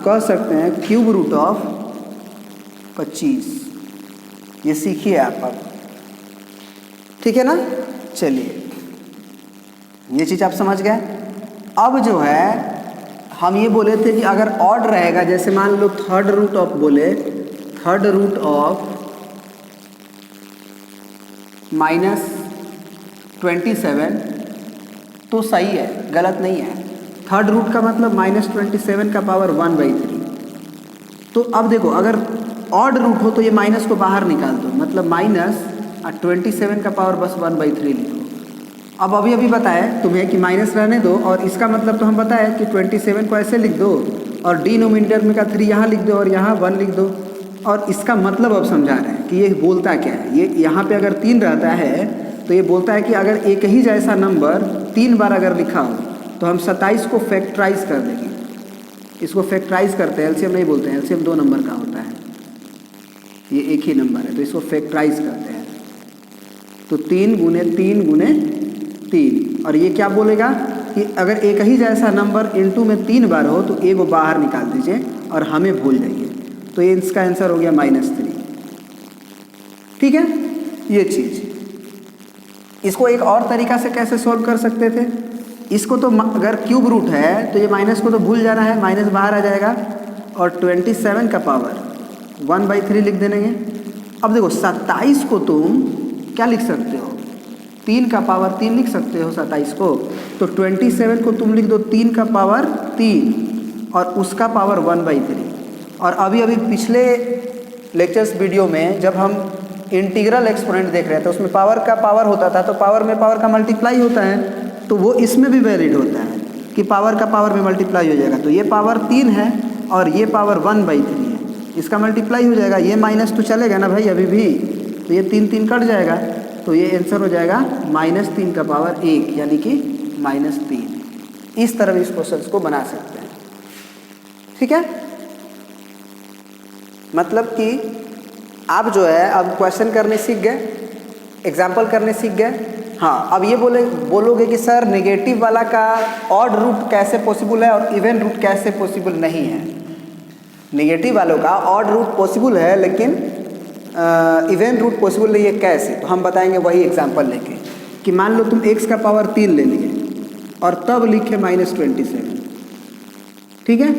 कह सकते हैं क्यूब रूट ऑफ 25। ये सीखिए आप अब, ठीक है ना। चलिए ये चीज़ आप समझ गए। अब जो है हम ये बोले थे कि अगर ऑड रहेगा, जैसे मान लो थर्ड रूट ऑफ बोले, थर्ड रूट ऑफ -27 तो सही है, गलत नहीं है। थर्ड रूट का मतलब -27 का पावर 1/3। तो अब देखो अगर ऑड रूट हो तो ये माइनस को बाहर निकाल दो, मतलब -27 का पावर बस 1/3 लिखो। अब अभी बताया तुम्हें कि माइनस रहने दो, और इसका मतलब तो हम बताए कि 27 को ऐसे लिख दो और डिनोमिनेटर में का 3 यहाँ लिख दो और यहाँ 1 लिख दो। और इसका मतलब अब समझा रहे हैं कि ये बोलता क्या है। ये यहाँ पे अगर 3 रहता है तो ये बोलता है कि अगर एक ही जैसा नंबर 3 बार अगर लिखा हो तो हम 27 को फैक्टराइज कर देंगे। इसको फैक्टराइज करते हैं, एलसीएम नहीं बोलते हैं, एलसीएम 2 नंबर का होता है, ये एक ही नंबर है तो इसको फैक्टराइज करते हैं। तो 3 गुने 3 गुने 3, और ये क्या बोलेगा कि अगर एक ही जैसा नंबर इनटू में 3 बार हो तो ए को बाहर निकाल दीजिए और हमें भूल जाइए। तो ये इसका आंसर हो गया -3। ठीक है, ये चीज़। इसको एक और तरीका से कैसे सॉल्व कर सकते थे, इसको तो अगर क्यूब रूट है तो ये माइनस को तो भूल जाना है, माइनस बाहर आ जाएगा और 27 का पावर 1/3 लिख देंगे। अब देखो 27 को तुम क्या लिख सकते हो, 3 का पावर 3 लिख सकते हो 27 को। तो 27 को तुम लिख दो 3 का पावर 3 और उसका पावर 1/3। और अभी पिछले लेक्चर्स वीडियो में जब हम इंटीग्रल एक्सपोनेंट देख रहे थे उसमें पावर का पावर होता था, तो पावर में पावर का मल्टीप्लाई होता है, तो वो इसमें भी वैलिड होता है कि पावर का पावर में मल्टीप्लाई हो जाएगा। तो ये पावर 3 है और ये पावर 1/3 है, इसका मल्टीप्लाई हो जाएगा। ये माइनस तो चलेगा ना भाई अभी भी, तो ये 3 कट जाएगा, तो ये आंसर हो जाएगा -3 का पावर 1 यानी कि -3। इस तरह इस क्वेश्चन को बना सकते हैं, ठीक है। मतलब कि आप जो है अब क्वेश्चन करने सीख गए, एग्जाम्पल करने सीख गए। हाँ, अब ये बोलोगे कि सर नेगेटिव वाला का ऑड रूट कैसे पॉसिबल है और इवन रूट कैसे पॉसिबल नहीं है। नेगेटिव वालों का ऑड रूट पॉसिबल है लेकिन इवन रूट पॉसिबल नहीं है, कैसे? तो हम बताएंगे वही एग्जाम्पल लेके कि मान लो तुम x का पावर 3 ले लिए और तब लिखे -27, ठीक है।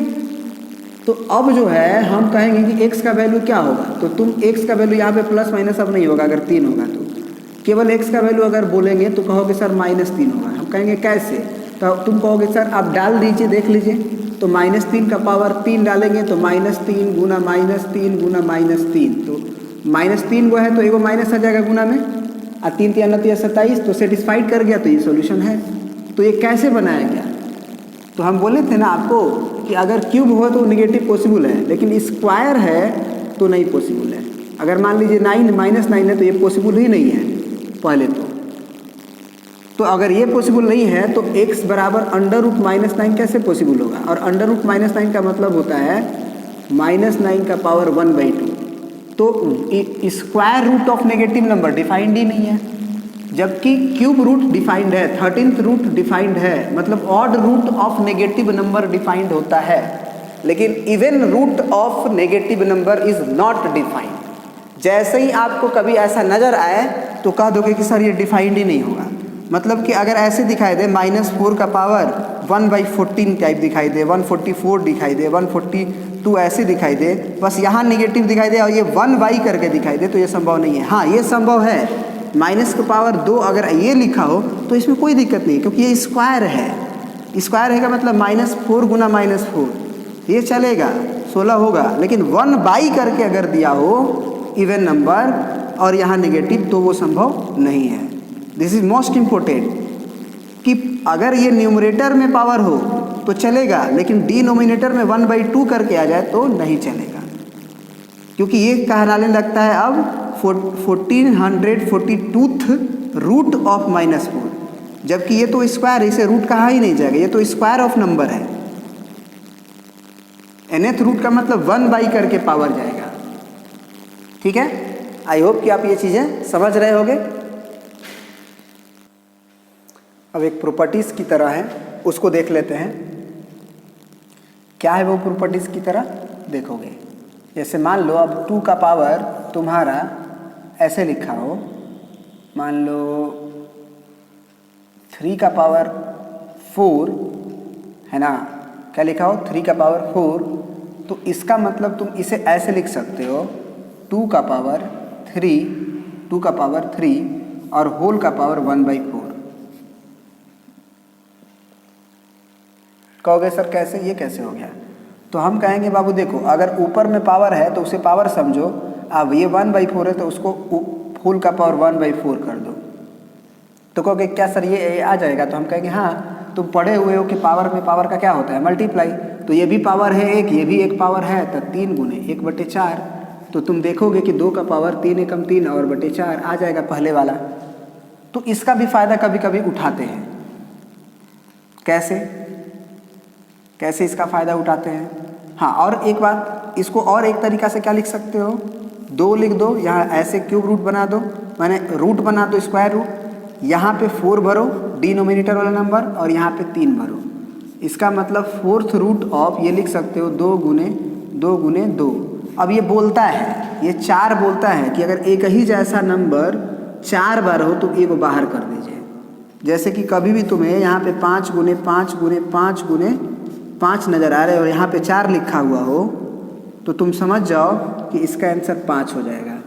तो अब जो है हम कहेंगे कि x का वैल्यू क्या होगा, तो तुम x का वैल्यू यहाँ पे प्लस माइनस अब नहीं होगा, अगर 3 होगा तो केवल x का वैल्यू अगर बोलेंगे तो कहोगे सर -3 होगा। हम कहेंगे कैसे, तो तुम कहोगे सर आप डाल दीजिए, देख लीजिए। तो -3 का पावर 3 डालेंगे तो -3 गुना -3 गुना -3, तो -3 वो है तो एगो माइनस आ जाएगा गुना में, और 3 3 9 27, तो सेटिस्फाइड कर गया, तो ये सॉल्यूशन है। तो ये कैसे बनाया गया, तो हम बोले थे ना आपको कि अगर क्यूब हो तो नेगेटिव पॉसिबल है, लेकिन स्क्वायर है तो नहीं पॉसिबल है। अगर मान लीजिए 9 -9 है तो ये पॉसिबल ही नहीं है पहले तो अगर ये पॉसिबल नहीं है तो x बराबर √-9 कैसे पॉसिबल होगा। और √-9 का मतलब होता है -9 का पावर 1/2। तो square root of negative number defined ही नहीं है, जबकि क्यूब रूट डिफाइंड है, 13th रूट डिफाइंड है, मतलब odd root of negative number defined होता है, लेकिन even root of negative number is not defined. जैसे ही आपको कभी ऐसा नजर आए तो कह दोगे कि सर ये डिफाइंड ही नहीं होगा। मतलब कि अगर ऐसे दिखाई दे -4 का पावर 1/14 टाइप दिखाई दे, 144 दिखाई दे, 142 ऐसे दिखाई दे, बस यहाँ नेगेटिव दिखाई दे और ये 1/, करके दिखाई दे, तो ये संभव नहीं है। हाँ, ये संभव है, माइनस का पावर 2 अगर ये लिखा हो तो इसमें कोई दिक्कत नहीं, क्योंकि ये स्क्वायर है। स्क्वायर है का मतलब -4 गुना -4, ये चलेगा, 16 होगा। लेकिन 1/, करके अगर दिया हो इवन नंबर और यहाँ नेगेटिव, तो वो संभव नहीं है। दिस इज मोस्ट इम्पोर्टेंट कि अगर ये न्यूमरेटर में पावर हो तो चलेगा, लेकिन डिनोमिनेटर में 1/2 करके आ जाए तो नहीं चलेगा, क्योंकि ये कहलाने लगता है अब 1442th रूट ऑफ -4, जबकि ये तो स्क्वायर, इसे रूट कहा ही नहीं जाएगा, ये तो स्क्वायर ऑफ नंबर है। nth रूट का मतलब 1/, करके पावर जाएगा, ठीक है। आई होप कि आप ये चीज़ें समझ रहे होंगे। अब एक प्रॉपर्टीज़ की तरह है, उसको देख लेते हैं क्या है वो प्रॉपर्टीज़ की तरह देखोगे। जैसे मान लो अब 2 का पावर तुम्हारा ऐसे लिखा हो, मान लो 3 का पावर 4 है ना, क्या लिखा हो 3 का पावर 4, तो इसका मतलब तुम इसे ऐसे लिख सकते हो 2 का पावर 3 और होल का पावर 1/4। कहोगे सर कैसे, ये कैसे हो गया? तो हम कहेंगे बाबू देखो, अगर ऊपर में पावर है तो उसे पावर समझो, अब ये 1/4 है तो उसको होल का पावर 1/4 कर दो। तो कहोगे क्या सर ये आ जाएगा? तो हम कहेंगे हाँ, तुम पढ़े हुए हो कि पावर में पावर का क्या होता है, मल्टीप्लाई। तो ये भी पावर है एक, ये भी एक पावर है, तो 3 गुने 1/4। तो तुम देखोगे कि 2 का पावर 3 एकम 3 और 4 आ जाएगा पहले वाला। तो इसका भी फ़ायदा कभी कभी उठाते हैं। कैसे कैसे इसका फ़ायदा उठाते हैं? हाँ, और एक बात, इसको और एक तरीक़ा से क्या लिख सकते हो, 2 लिख दो, यहाँ ऐसे क्यूब रूट बना दो, माने रूट बना दो स्क्वायर रूट, यहाँ पे 4 भरो डिनोमिनेटर वाला नंबर और यहाँ पे 3 भरो। इसका मतलब 4th रूट ऑफ ये लिख सकते हो 2 गुने 2। अब ये बोलता है, ये 4 बोलता है कि अगर एक ही जैसा नंबर 4 बार हो तो एक को बाहर कर दीजिए। जैसे कि कभी भी तुम्हें यहाँ पे 5 गुने 5 नज़र आ रहे और यहाँ पे 4 लिखा हुआ हो तो तुम समझ जाओ कि इसका आंसर 5 हो जाएगा।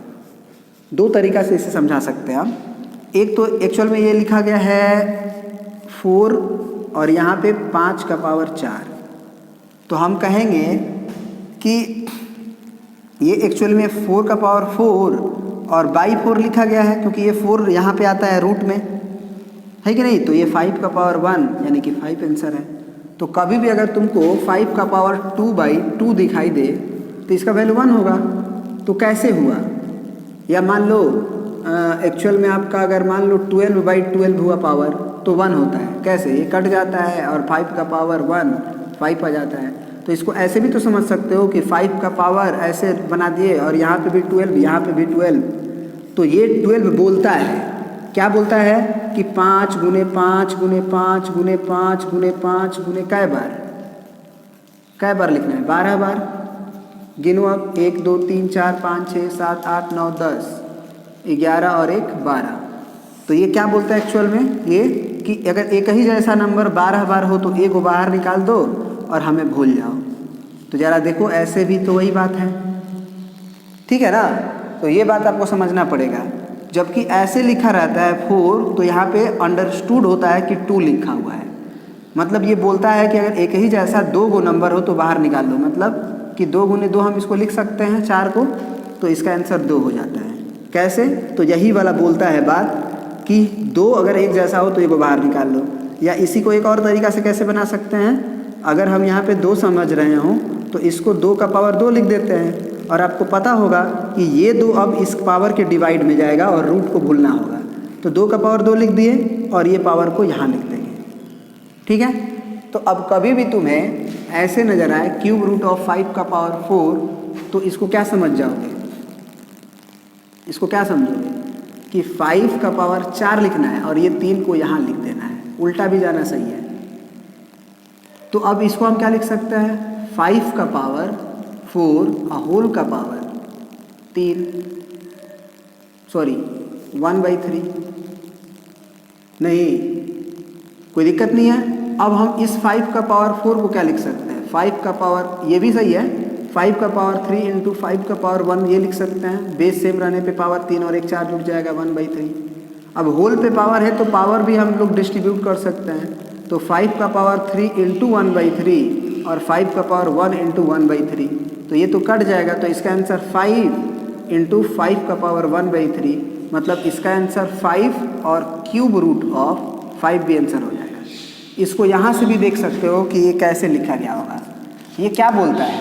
2 तरीक़ा से इसे समझा सकते हैं हम। एक तो एक्चुअल में ये लिखा गया है 4 और यहाँ पे 5 का पावर 4, तो हम कहेंगे कि ये एक्चुअल में 4 का पावर 4 और बाई 4 लिखा गया है, क्योंकि ये 4 यहाँ पे आता है रूट में, है कि नहीं। तो ये 5 का पावर 1 यानी कि 5 आंसर है। तो कभी भी अगर तुमको 5 का पावर 2/2 दिखाई दे तो इसका वैल्यू 1 होगा। तो कैसे हुआ? या मान लो एक्चुअल में आपका अगर मान लो 12/12 हुआ पावर तो 1 होता है। कैसे? ये कट जाता है और 5 का पावर 1 5 आ जाता है। तो इसको ऐसे भी तो समझ सकते हो कि 5 का पावर ऐसे बना दिए और यहाँ पे भी 12, यहाँ पे भी 12। तो ये 12 बोलता है, क्या बोलता है कि 5 गुने 5 गुने 5 गुने 5 गुने 5 गुने कै बार लिखना है? 12 बार। गिनो अब 1 2 3 4 5 6 7 8 9 10 11 और 1 12। तो ये क्या बोलता है एक्चुअल में, ये कि अगर एक ही जैसा नंबर 12 बार हो तो एक को बाहर निकाल दो और हमें भूल जाओ। तो ज़रा देखो, ऐसे भी तो वही बात है, ठीक है ना। तो ये बात आपको समझना पड़ेगा। जबकि ऐसे लिखा रहता है 4 तो यहाँ पे अंडरस्टूड होता है कि 2 लिखा हुआ है। मतलब ये बोलता है कि अगर एक ही जैसा 2 गो नंबर हो तो बाहर निकाल दो। मतलब कि 2 गुने 2 हम इसको लिख सकते हैं 4 को, तो इसका आंसर 2 हो जाता है। कैसे? तो यही वाला बोलता है बात कि 2 अगर एक जैसा हो तो एक को बाहर निकाल लो। या इसी को एक और तरीक़ा से कैसे बना सकते हैं, अगर हम यहाँ पे 2 समझ रहे हों तो इसको 2 का पावर 2 लिख देते हैं और आपको पता होगा कि ये 2 अब इस पावर के डिवाइड में जाएगा और रूट को भूलना होगा। तो 2 का पावर 2 लिख दिए और ये पावर को यहाँ लिख देंगे, ठीक है। तो अब कभी भी तुम्हें ऐसे नज़र आए क्यूब रूट ऑफ 5 का पावर 4 तो इसको क्या समझ जाओगे, इसको क्या समझोगे कि 5 का पावर 4 लिखना है और ये 3 को यहाँ लिख देना है, उल्टा भी जाना सही है। तो अब इसको हम क्या लिख सकते हैं, 5 का पावर 4 होल का पावर 1/3। नहीं, कोई दिक्कत नहीं है। अब हम इस 5 का पावर 4 को क्या लिख सकते हैं, 5 का पावर, ये भी सही है, 5 का पावर 3 इंटू 5 का पावर 1 ये लिख सकते हैं। बेस सेम रहने पे पावर 3 और 1 4 जुड़ जाएगा 1/3। अब होल पे पावर है तो पावर भी हम लोग डिस्ट्रीब्यूट कर सकते हैं। तो 5 का पावर 3 इंटू 1/3 और 5 का पावर 1 इंटू 1/3, तो ये तो कट जाएगा। तो इसका आंसर 5 इंटू 5 का पावर 1/3, मतलब इसका आंसर 5 और क्यूब रूट ऑफ 5 भी आंसर हो जाएगा। इसको यहाँ से भी देख सकते हो कि ये कैसे लिखा गया होगा। ये क्या बोलता है,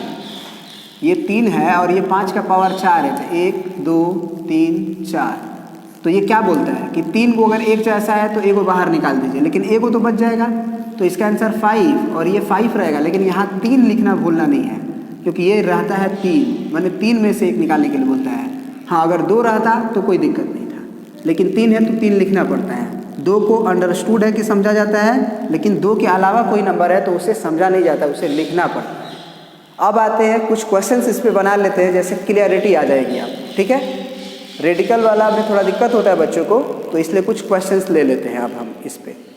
ये 3 है और ये 5 का पावर 4 है, 1 2 3 4। तो ये क्या बोलता है कि 3 को अगर एक जैसा है तो एक को बाहर निकाल दीजिए, लेकिन एक को तो बच जाएगा। तो इसका आंसर 5 और ये 5 रहेगा, लेकिन यहाँ 3 लिखना भूलना नहीं है, क्योंकि ये रहता है 3, मैंने 3 में से एक निकालने के लिए बोलता है। हाँ, अगर 2 रहता तो कोई दिक्कत नहीं था, लेकिन 3 है तो 3 लिखना पड़ता है। 2 को अंडरस्टूड है कि समझा जाता है, लेकिन 2 के अलावा कोई नंबर है तो उसे समझा नहीं जाता, उसे लिखना पड़ता है। अब आते हैं कुछ क्वेश्चंस इस पे बना लेते हैं, जैसे क्लियरिटी आ जाएगी आप, ठीक है। रेडिकल वाला में थोड़ा दिक्कत होता है बच्चों को, तो इसलिए कुछ क्वेश्चंस ले लेते हैं अब हम इस पे।